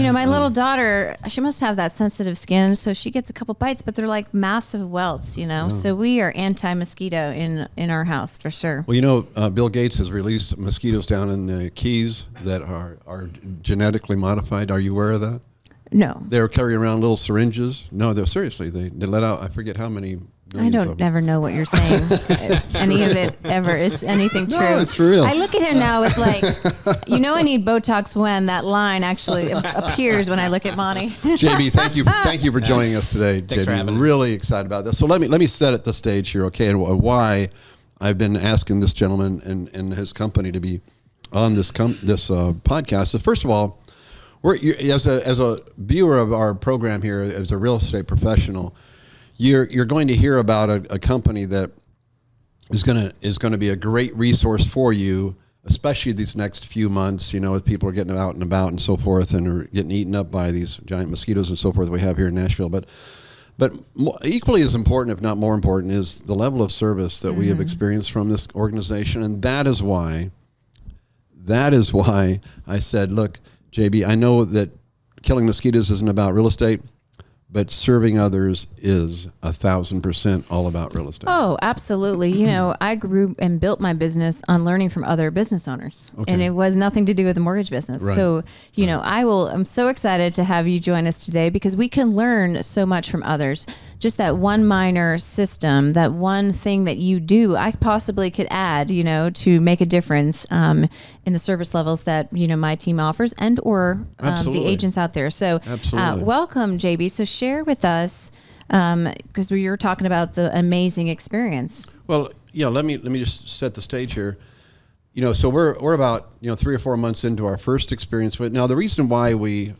My little daughter, she must have that sensitive skin, so she gets a couple bites, but they're like massive welts, So we are anti-mosquito in our house for sure. Well, Bill Gates has released mosquitoes down in the Keys that are genetically modified. Are you aware of that? No. They're carrying around little syringes. No, seriously. They let out, I forget how many. I don't ever know what you're saying. Any of it ever is anything true. No, it's real. I look at him now with I need Botox when that line actually appears when I look at Monty. JB, thank you for joining us today. Thanks for having me. Really excited about this. So let me set at the stage here, okay, and why I've been asking this gentleman and his company to be on this podcast. So first of all, as a viewer of our program here, as a real estate professional, you're going to hear about a company that is going to be a great resource for you, especially these next few months. As people are getting out and about and so forth, and are getting eaten up by these giant mosquitoes and so forth we have here in Nashville. But equally as important, if not more important, is the level of service that we have experienced from this organization, and that is why I said, look, JB, I know that killing mosquitoes isn't about real estate, but serving others is 1,000% all about real estate. Oh, absolutely. I grew and built my business on learning from other business owners, and it was nothing to do with the mortgage business. Right. So, I'm so excited to have you join us today because we can learn so much from others. Just that one minor system, that one thing that you do, I possibly could add, to make a difference in the service levels that, my team offers and or the agents out there. So welcome, JB. So share with us, because we were talking about the amazing experience. Well, let me just set the stage here. So we're about 3 or 4 months into our first experience with. Now, the reason why we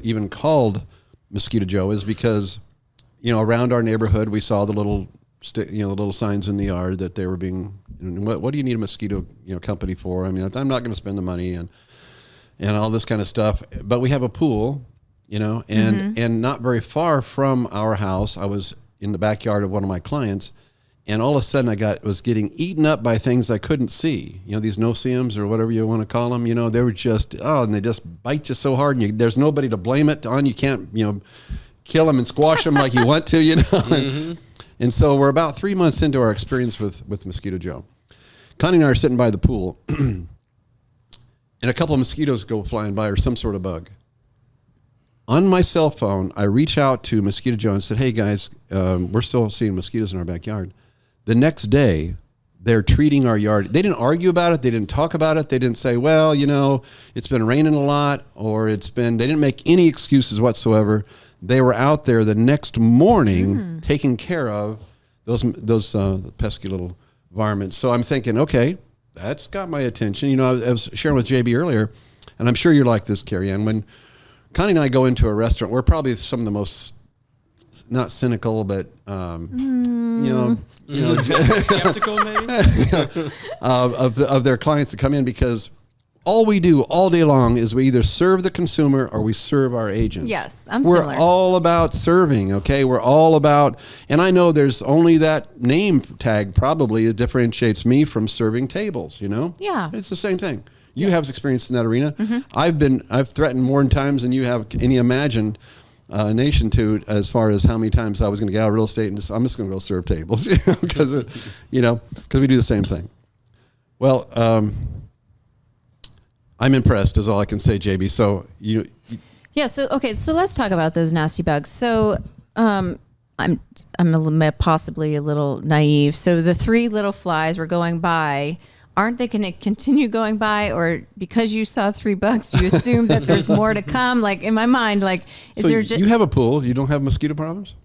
even called Mosquito Joe is because around our neighborhood we saw the little little signs in the yard that they were being. What do you need a mosquito company for? I mean, I'm not going to spend the money and all this kind of stuff. But we have a pool. And not very far from our house, I was in the backyard of one of my clients, and all of a sudden I was getting eaten up by things I couldn't see. These no-see-ums or whatever you want to call them. They were just and they just bite you so hard, and there's nobody to blame it on. You can't kill them and squash them like you want to. Mm-hmm. And so we're about 3 months into our experience with Mosquito Joe. Connie and I are sitting by the pool, and a couple of mosquitoes go flying by, or some sort of bug. On my cell phone, I reach out to Mosquito Joe and said, hey guys, we're still seeing mosquitoes in our backyard. The next day, they're treating our yard. They didn't argue about it. They didn't talk about it. They didn't say, well, it's been raining a lot, or they didn't make any excuses whatsoever. They were out there the next morning taking care of those pesky little varmints. So I'm thinking, okay, that's got my attention. I was sharing with JB earlier, and I'm sure you're like this, Carrie Ann, when Connie and I go into a restaurant, we're probably some of the most, not cynical, but skeptical maybe of their clients that come in, because all we do all day long is we either serve the consumer or we serve our agents. Yes, I'm We're similar. all about serving, okay? We're all about, and I know there's only that name tag probably that differentiates me from serving tables. Yeah. It's the same thing. You have experience in that arena. Mm-hmm. I've threatened more times than you have any imagined nation to, as far as how many times I was going to get out of real estate and I'm just going to go serve tables, because we do the same thing. Well, I'm impressed is all I can say, JB. So So let's talk about those nasty bugs. So I'm possibly a little naive. So the 3 little flies were going by. Aren't they going to continue going by, or because you saw 3 bugs, you assume that there's more to come? Like in my mind, you have a pool. You don't have mosquito problems?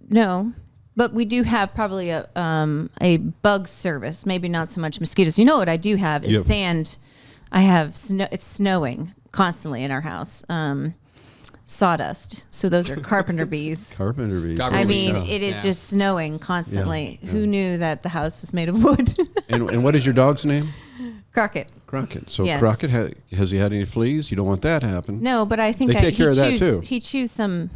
No, but we do have probably a bug service. Maybe not so much mosquitoes. What I do have is sand. I have snow. It's snowing constantly in our house. Sawdust. So those are carpenter bees. Carpenter bees. It is just snowing constantly. Yeah. Who knew that the house was made of wood? And what is your dog's name? Crockett. Crockett. So yes. Crockett, has he had any fleas? You don't want that to happen. No, but I think they take care of that too. He chews some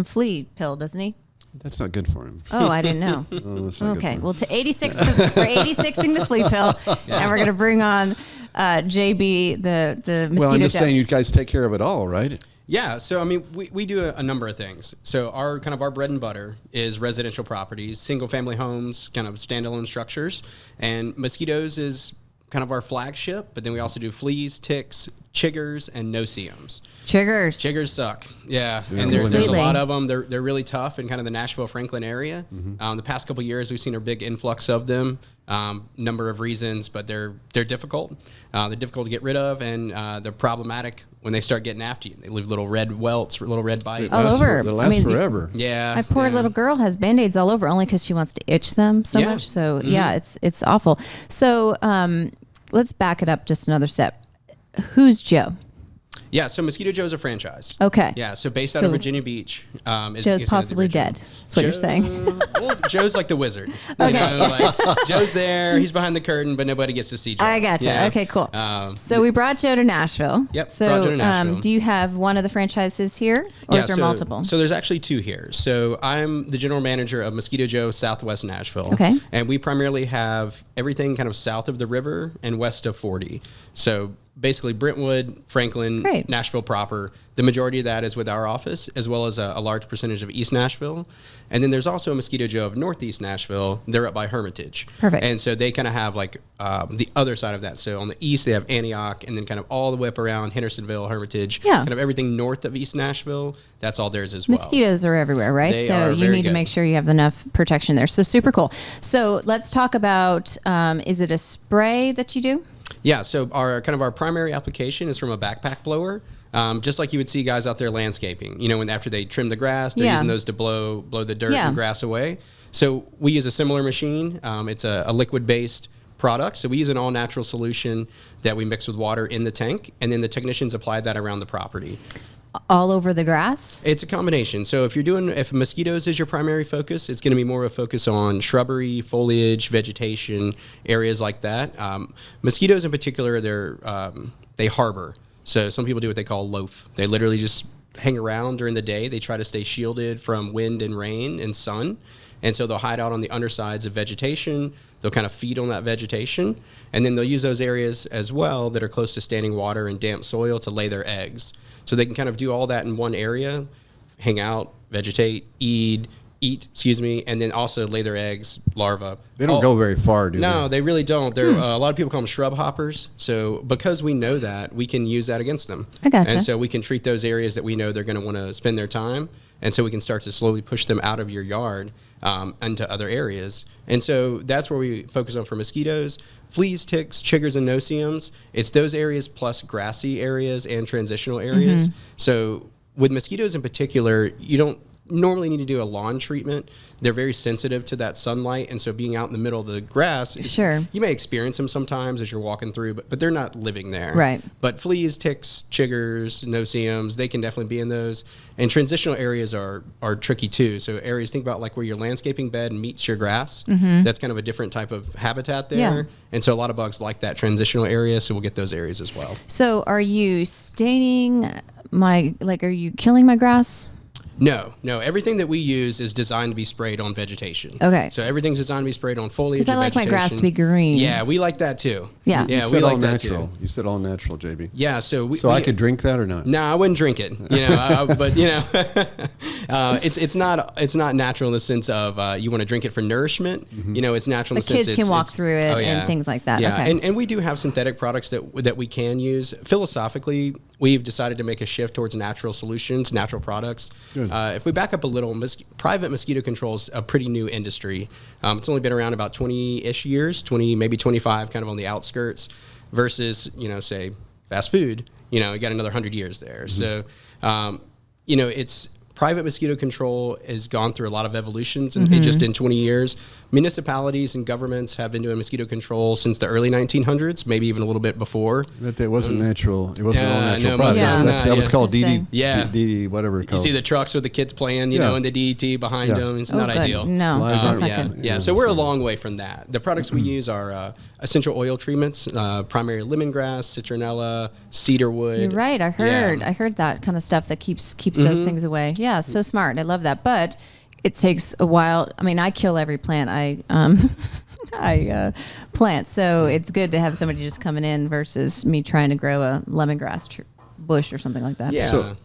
flea pill, doesn't he? That's not good for him. Oh, I didn't know. Oh, that's not okay, good for him. well, we're 86ing the flea pill, and we're going to bring on JB, the mosquito Well, I'm just Joe. saying you guys take care of it all, right? Yeah, so I mean, we do a number of things. So our bread and butter is residential properties, single family homes, kind of standalone structures, and mosquitoes is kind of our flagship. But then we also do fleas, ticks, chiggers, and no-see-ums. Chiggers suck. Yeah, and there's a Completely. lot of them. They're really tough in kind of the Nashville Franklin area. The past couple of years, we've seen a big influx of them. Number of reasons, but they're difficult. They're difficult to get rid of, and they're problematic when they start getting after you. They leave little red welts, little red bites. All over. It lasts I mean, forever. Yeah, My poor yeah. little girl has Band-Aids all over only because she wants to itch them so Yeah. much. So yeah, it's awful. So let's back it up just another step. Who's Joe? Yeah, so Mosquito Joe is a franchise. Okay. Yeah, so based out So of Virginia Beach. Is Joe's kind of the possibly original. dead. That's what you're saying. Well, Joe's like the wizard. Okay. Like, Joe's there. He's behind the curtain, but nobody gets to see Joe. I gotcha. Yeah. Okay, cool. So we brought Joe to Nashville. Yep, So brought Joe to Nashville. do you have one of the franchises here, or is there multiple? So there's actually two here. So I'm the general manager of Mosquito Joe Southwest Nashville. Okay. And we primarily have everything kind of south of the river and west of 40. So basically Brentwood, Franklin, Great. Nashville proper. The majority of that is with our office, as well as a large percentage of East Nashville. And then there's also a Mosquito Joe of Northeast Nashville. They're up by Hermitage. Perfect. And so they kind of have like the other side of that. So on the east, they have Antioch, and then kind of all the way up around Hendersonville, Hermitage. Yeah. Kind of everything north of East Nashville. That's all theirs as well. Mosquitoes are everywhere, right? They So are you very need to good. make sure you have enough protection there. So super cool. So let's talk about, is it a spray that you do? Yeah, so our primary application is from a backpack blower, just like you would see guys out there landscaping. You know, when after they trim the grass, they're Yeah. using those to blow the dirt Yeah. and grass away. So we use a similar machine. It's a liquid-based product. So we use an all-natural solution that we mix with water in the tank, and then the technicians apply that around the property. All over the grass? It's a combination. So if mosquitoes is your primary focus, it's going to be more of a focus on shrubbery, foliage, vegetation, areas like that. Mosquitoes in particular, they harbor. So some people do what they call loaf. They literally just hang around during the day. They try to stay shielded from wind and rain and sun. And so they'll hide out on the undersides of vegetation. They'll kind of feed on that vegetation. And then they'll use those areas as well that are close to standing water and damp soil to lay their eggs. So they can kind of do all that in one area, hang out, vegetate, eat, and then also lay their eggs, larvae. They don't go very far, do No, they? they really don't. They're a lot of people call them shrub hoppers. So because we know that, we can use that against them. I gotcha. And so we can treat those areas that we know they're going to want to spend their time. And so we can start to slowly push them out of your yard into other areas. And so that's where we focus on for mosquitoes. Fleas, ticks, chiggers, and no-see-ums. It's those areas plus grassy areas and transitional areas. So with mosquitoes in particular, you don't normally need to do a lawn treatment. They're very sensitive to that sunlight, and so being out in the middle of the grass, Sure. you may experience them sometimes as you're walking through, but they're not living there. Right. But fleas, ticks, chiggers, no-see-ums, they can definitely be in those. And transitional areas are tricky too. So areas, think about like where your landscaping bed meets your grass. That's kind of a different type of habitat there. Yeah. And so a lot of bugs like that transitional area, so we'll get those areas as well. So are you staining are you killing my grass? No. Everything that we use is designed to be sprayed on vegetation. Okay. So everything's designed to be sprayed on foliage. Because I or like my grass to be vegetation. green. Yeah, we like that too. Yeah. Yeah, You we said like all that natural. too. You said all natural, JB. Yeah, so I could drink that or not? No, I wouldn't drink it. You know, but you know, it's not natural in the sense of you want to drink it for nourishment. You know, it's natural. But in the sense kids can walk through it oh, yeah. and things like that. Yeah, Okay. and we do have synthetic products that we can use. Philosophically, we've decided to make a shift towards natural solutions, natural products. Good. If we back up a little, private mosquito control is a pretty new industry. It's only been around about 20-ish years, 20, maybe 25, kind of on the outskirts, versus, you know, say fast food. You know, you got another 100 years there. So, you know, it's private mosquito control has gone through a lot of evolutions in just in 20 years. Municipalities and governments have been doing mosquito control since the early 1900s, maybe even a little bit before. But that wasn't natural. It wasn't all Yeah, natural no, product. yeah. That was Yeah. called DD. Interesting. Yeah. DD, whatever it You called. see the trucks with the kids playing, you Yeah. know, and the DET behind Yeah. them. It's Oh, not good. ideal. No, Flies that's aren't- not yeah, good. yeah. So we're a long way from that. The products we use are essential oil treatments, primary lemongrass, citronella, cedarwood. You're right. I heard that kind of stuff that keeps those things away. Yeah, so smart. I love that. But it takes a while. I mean, I kill every plant I plant. So it's good to have somebody just coming in versus me trying to grow a lemongrass bush or something like that. Yeah. So